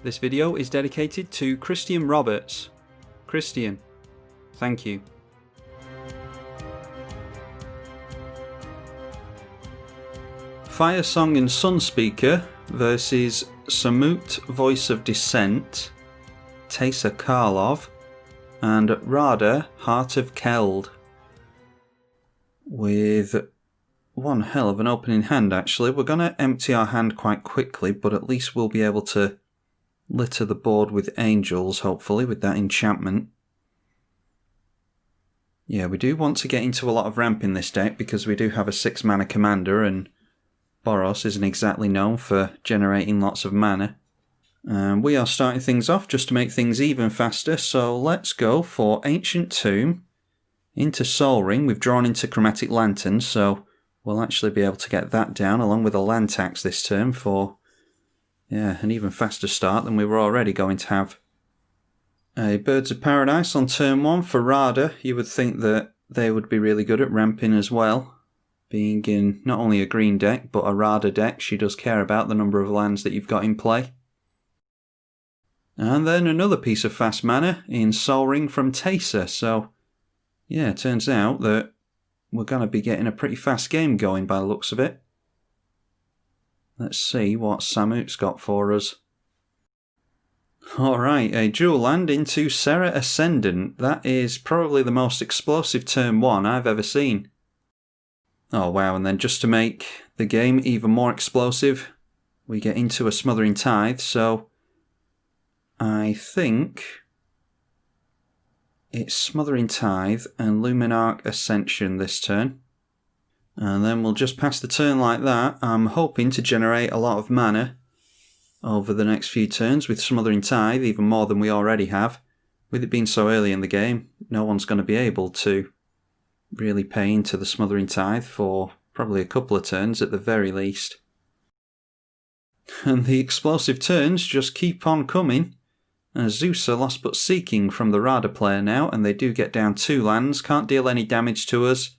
This video is dedicated to Christian Roberts. Christian, thank you. Firesong and Sunspeaker versus Samut, Voice of Dissent, Teysa Karlov, and Radha, Heart of Keld. With one hell of an opening hand actually. We're going to empty our hand quite quickly, but at least we'll be able to litter the board with angels, hopefully, with that enchantment. Yeah, we do want to get into a lot of ramp in this deck because we do have a 6-mana commander and Boros isn't exactly known for generating lots of mana. And we are starting things off just to make things even faster, so let's go for Ancient Tomb into Sol Ring. We've drawn into Chromatic Lantern, so we'll actually be able to get that down along with a land tax this turn for an even faster start than we were already going to have. A Birds of Paradise on turn 1 for Radha. You would think that they would be really good at ramping as well. Being in not only a green deck, but a Radha deck, she does care about the number of lands that you've got in play. And then another piece of fast mana in Sol Ring from Teysa. So, yeah, it turns out that we're going to be getting a pretty fast game going by the looks of it. Let's see what Samut's got for us. Alright, a dual land into Serra Ascendant. That is probably the most explosive turn 1 I've ever seen. Oh wow, and then just to make the game even more explosive, we get into a Smothering Tithe, so I think it's Smothering Tithe and Luminarch Ascension this turn. And then we'll just pass the turn like that. I'm hoping to generate a lot of mana over the next few turns with Smothering Tithe, even more than we already have. With it being so early in the game, no one's going to be able to really pay into the Smothering Tithe for probably a couple of turns at the very least. And the explosive turns just keep on coming. Zeus are Lost But Seeking from the Radha player now, and they do get down 2 lands, can't deal any damage to us.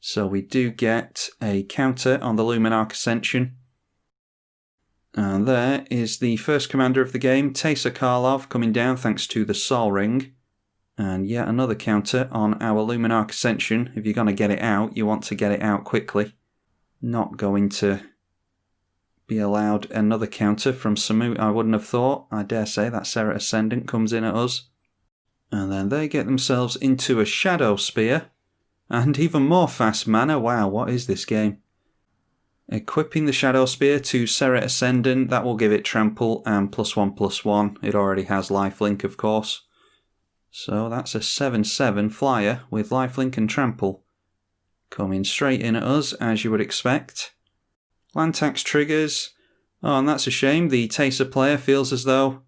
So we do get a counter on the Luminarch Ascension. And there is the first commander of the game, Teysa Karlov, coming down thanks to the Sol Ring. And yet another counter on our Luminarch Ascension. If you're going to get it out, you want to get it out quickly. Not going to be allowed another counter from Samut, I wouldn't have thought. I dare say that Serra Ascendant comes in at us. And then they get themselves into a Shadow Spear. And even more fast mana. Wow, what is this game? Equipping the Shadow Spear to Serra Ascendant, that will give it trample and +1/+1. It already has lifelink, of course. So that's a 7/7 flyer with lifelink and trample. Coming straight in at us, as you would expect. Land tax triggers. Oh, and that's a shame. The Teysa player feels as though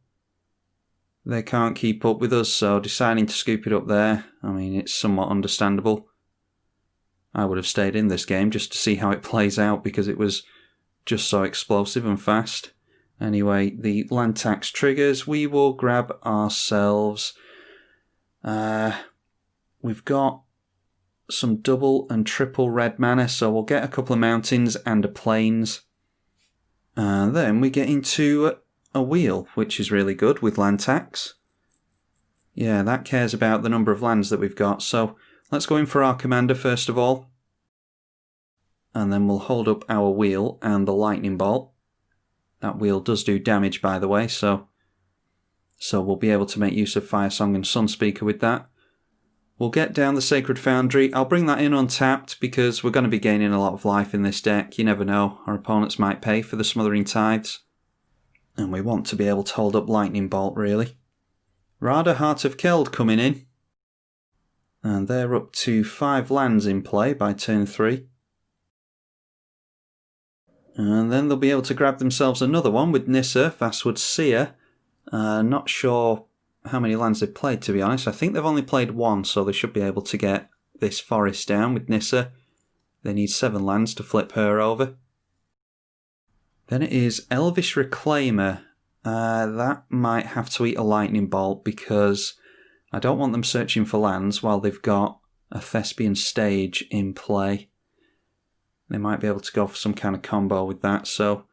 they can't keep up with us, so deciding to scoop it up there, I mean, it's somewhat understandable. I would have stayed in this game just to see how it plays out because it was just so explosive and fast. Anyway, the land tax triggers. We will grab ourselves. We've got some double and triple red mana, so we'll get a couple of mountains and a plains. And then we get into a wheel, which is really good with land tax. Yeah, that cares about the number of lands that we've got, so let's go in for our commander first of all. And then we'll hold up our wheel and the lightning bolt. That wheel does do damage, by the way, so we'll be able to make use of Firesong and Sunspeaker with that. We'll get down the Sacred Foundry. I'll bring that in untapped because we're going to be gaining a lot of life in this deck. You never know, our opponents might pay for the Smothering Tithes. And we want to be able to hold up Lightning Bolt, really. Radha, Heart of Keld coming in. And they're up to 5 lands in play by turn 3. And then they'll be able to grab themselves another one with Nissa, Vastwood Seer. Not sure how many lands they've played, to be honest. I think they've only played 1, so they should be able to get this forest down with Nissa. They need 7 lands to flip her over. Then it is Elvish Reclaimer. That might have to eat a lightning bolt because I don't want them searching for lands while they've got a Thespian Stage in play. They might be able to go for some kind of combo with that, so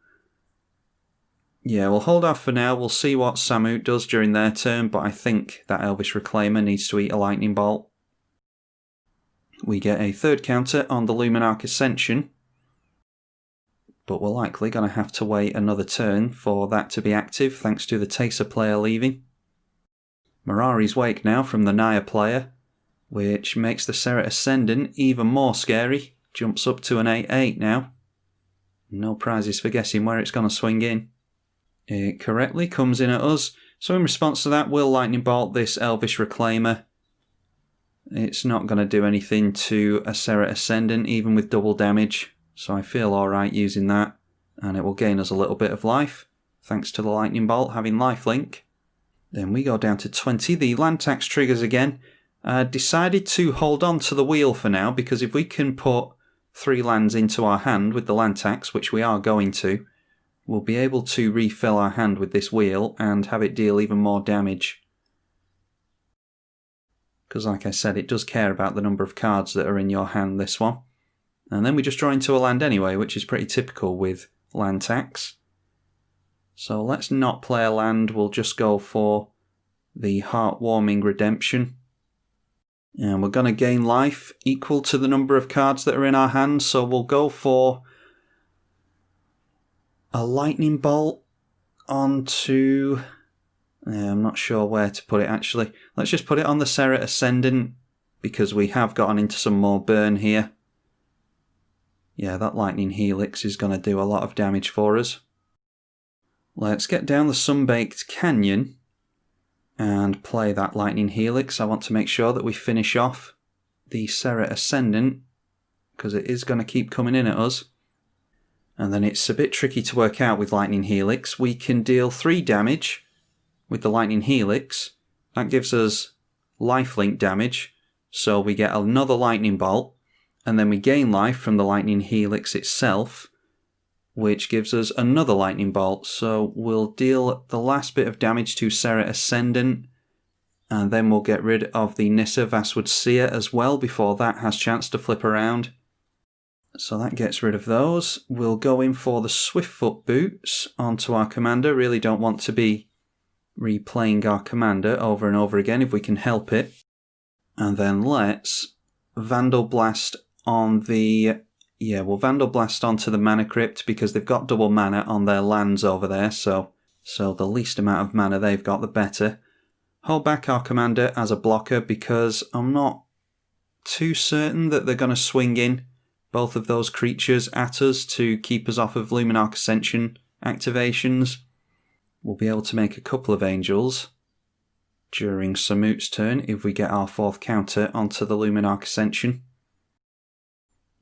yeah, we'll hold off for now. We'll see what Samut does during their turn, but I think that Elvish Reclaimer needs to eat a lightning bolt. We get a 3rd counter on the Luminarch Ascension, but we're likely going to have to wait another turn for that to be active, thanks to the Teysa player leaving. Mirari's Wake now from the Naya player, which makes the Serret Ascendant even more scary. Jumps up to an 8/8 now. No prizes for guessing where it's going to swing in. It correctly comes in at us, so in response to that we'll Lightning Bolt this Elvish Reclaimer. It's not going to do anything to a Serret Ascendant, even with double damage, so I feel alright using that, and it will gain us a little bit of life, thanks to the Lightning Bolt having lifelink. Then we go down to 20, the land tax triggers again. Decided to hold on to the wheel for now, because if we can put 3 lands into our hand with the land tax, which we are going to, we'll be able to refill our hand with this wheel and have it deal even more damage. Because like I said, it does care about the number of cards that are in your hand, this one. And then we just draw into a land anyway, which is pretty typical with land tax. So let's not play a land, we'll just go for the Heartwarming Redemption. And we're going to gain life equal to the number of cards that are in our hand, so we'll go for a Lightning Bolt onto... I'm not sure where to put it actually. Let's just put it on the Serret Ascendant, because we have gotten into some more burn here. Yeah, that Lightning Helix is going to do a lot of damage for us. Let's get down the Sunbaked Canyon and play that Lightning Helix. I want to make sure that we finish off the Serret Ascendant, because it is going to keep coming in at us. And then it's a bit tricky to work out with Lightning Helix. We can deal 3 damage with the Lightning Helix. That gives us lifelink damage, so we get another Lightning Bolt, and then we gain life from the Lightning Helix itself, which gives us another Lightning Bolt. So we'll deal the last bit of damage to Serret Ascendant, and then we'll get rid of the Nissa Vastwood Seer as well before that has chance to flip around. So that gets rid of those. We'll go in for the Swiftfoot Boots onto our commander. Really don't want to be replaying our commander over and over again if we can help it. And then let's Vandal Blast on the... Yeah, we'll Vandal Blast onto the Mana Crypt because they've got double mana on their lands over there, so the least amount of mana they've got, the better. Hold back our commander as a blocker because I'm not too certain that they're going to swing in both of those creatures at us to keep us off of Luminarch Ascension activations. We'll be able to make a couple of Angels during Samut's turn if we get our 4th counter onto the Luminarch Ascension.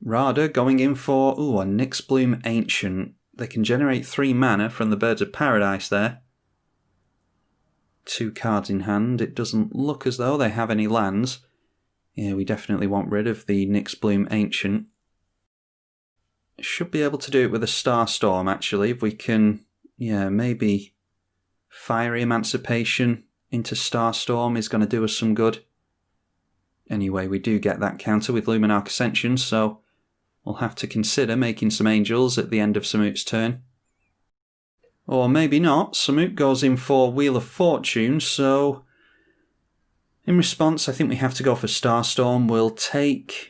Radha going in for a Nyxbloom Ancient. They can generate 3 mana from the Birds of Paradise there. 2 cards in hand. It doesn't look as though they have any lands. Yeah, we definitely want rid of the Nyxbloom Ancient. Should be able to do it with a Starstorm actually, if we can, maybe Fiery Emancipation into Starstorm is going to do us some good. Anyway, we do get that counter with Luminarch Ascension, so we'll have to consider making some Angels at the end of Samut's turn. Or maybe not. Samut goes in for Wheel of Fortune, so in response I think we have to go for Starstorm. We'll take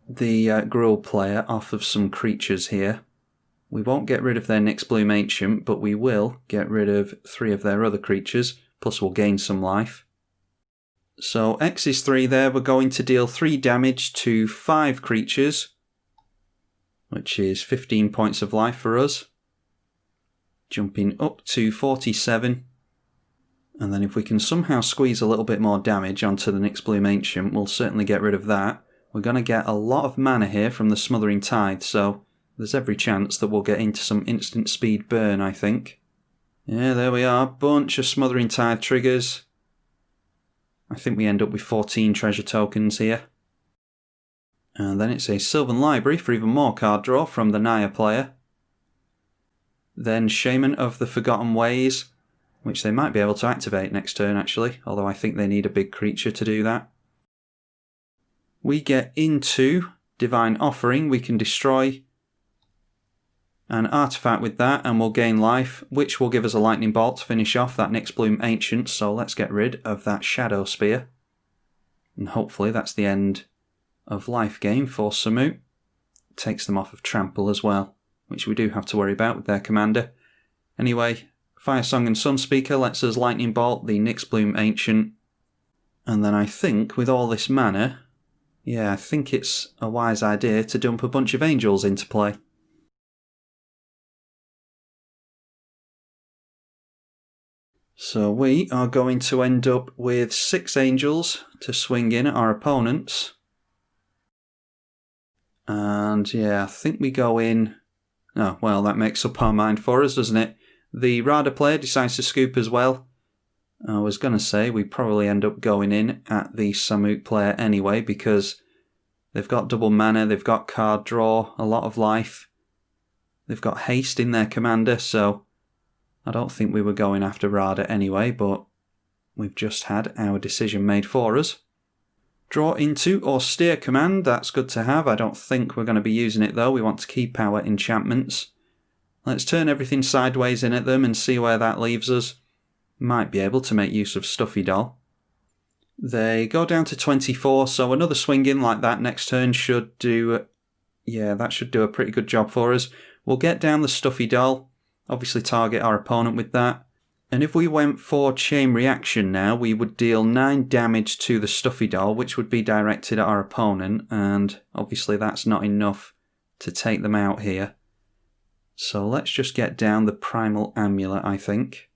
the Gruul player off of some creatures here. We won't get rid of their Nyxbloom Ancient, but we will get rid of 3 of their other creatures, plus we'll gain some life. So X is 3 there. We're going to deal 3 damage to 5 creatures, which is 15 points of life for us. Jumping up to 47. And then if we can somehow squeeze a little bit more damage onto the Nyxbloom Ancient, we'll certainly get rid of that. We're going to get a lot of mana here from the Smothering Tithe, so there's every chance that we'll get into some instant speed burn, I think. Yeah, there we are. Bunch of Smothering Tithe triggers. I think we end up with 14 treasure tokens here. And then it's a Sylvan Library for even more card draw from the Naya player. Then Shaman of the Forgotten Ways, which they might be able to activate next turn actually, although I think they need a big creature to do that. We get into Divine Offering. We can destroy an artifact with that and we'll gain life, which will give us a lightning bolt to finish off that Nyxbloom Ancient, so let's get rid of that Shadow Spear. And hopefully that's the end of life gain for Samut. Takes them off of trample as well, which we do have to worry about with their commander. Anyway, Firesong and Sunspeaker lets us lightning bolt the Nyxbloom Ancient. And then I think with all this mana, yeah, I think it's a wise idea to dump a bunch of angels into play. So we are going to end up with 6 angels to swing in at our opponents. And yeah, I think we go in... Oh, well, that makes up our mind for us, doesn't it? The Radha player decides to scoop as well. I was going to say we probably end up going in at the Samut player anyway, because they've got double mana, they've got card draw, a lot of life. They've got haste in their commander, so I don't think we were going after Radha anyway, but we've just had our decision made for us. Draw into Austere Command, that's good to have. I don't think we're going to be using it though, we want to keep our enchantments. Let's turn everything sideways in at them and see where that leaves us. Might be able to make use of Stuffy Doll. They go down to 24, so another swing in like that next turn should do... Yeah, that should do a pretty good job for us. We'll get down the Stuffy Doll. Obviously target our opponent with that. And if we went for Chain Reaction now, we would deal 9 damage to the Stuffy Doll, which would be directed at our opponent, and obviously that's not enough to take them out here. So let's just get down the Primal Amulet, I think.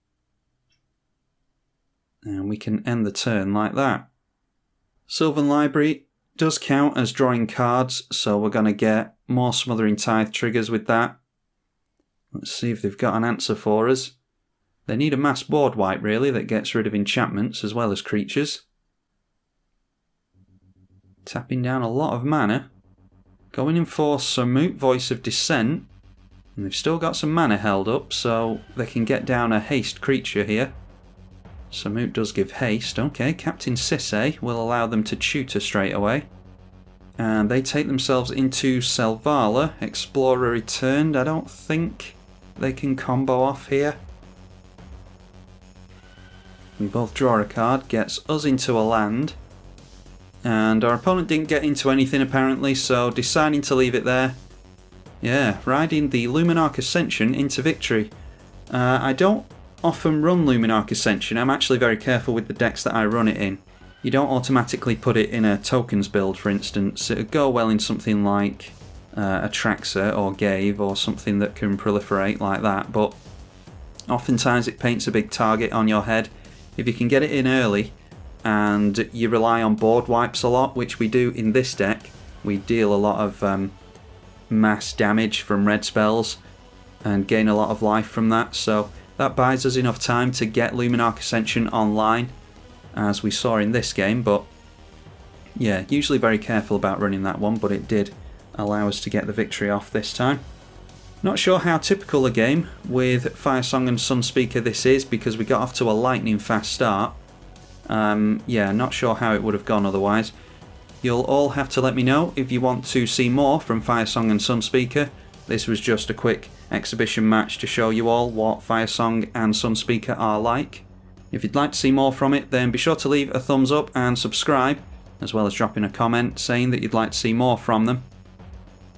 And we can end the turn like that. Sylvan Library does count as drawing cards, so we're going to get more Smothering Tithe triggers with that. Let's see if they've got an answer for us. They need a mass board wipe, really, that gets rid of enchantments as well as creatures. Tapping down a lot of mana. Going in for Samut, Voice of Dissent. And they've still got some mana held up, so they can get down a haste creature here. Samut does give haste. Okay, Captain Sisse will allow them to tutor straight away. And they take themselves into Selvala. Explorer returned. I don't think they can combo off here. We both draw a card, gets us into a land. And our opponent didn't get into anything apparently, so deciding to leave it there. Yeah, riding the Luminarch Ascension into victory. I don't often run Luminarch Ascension. I'm actually very careful with the decks that I run it in. You don't automatically put it in a tokens build, for instance. It would go well in something like Atraxa or Gave or something that can proliferate like that, but oftentimes it paints a big target on your head. If you can get it in early and you rely on board wipes a lot, which we do in this deck, we deal a lot of mass damage from red spells and gain a lot of life from that, so that buys us enough time to get Luminarch Ascension online, as we saw in this game. But yeah, usually very careful about running that one, but it did allow us to get the victory off this time. Not sure how typical a game with Firesong and Sunspeaker this is, because we got off to a lightning fast start. Yeah, not sure how it would have gone otherwise. You'll all have to let me know if you want to see more from Firesong and Sunspeaker. This was just a quick exhibition match to show you all what Firesong and Sunspeaker are like. If you'd like to see more from it, then be sure to leave a thumbs up and subscribe, as well as dropping a comment saying that you'd like to see more from them.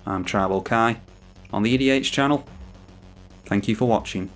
I'm tribalkai on the EDH channel. Thank you for watching.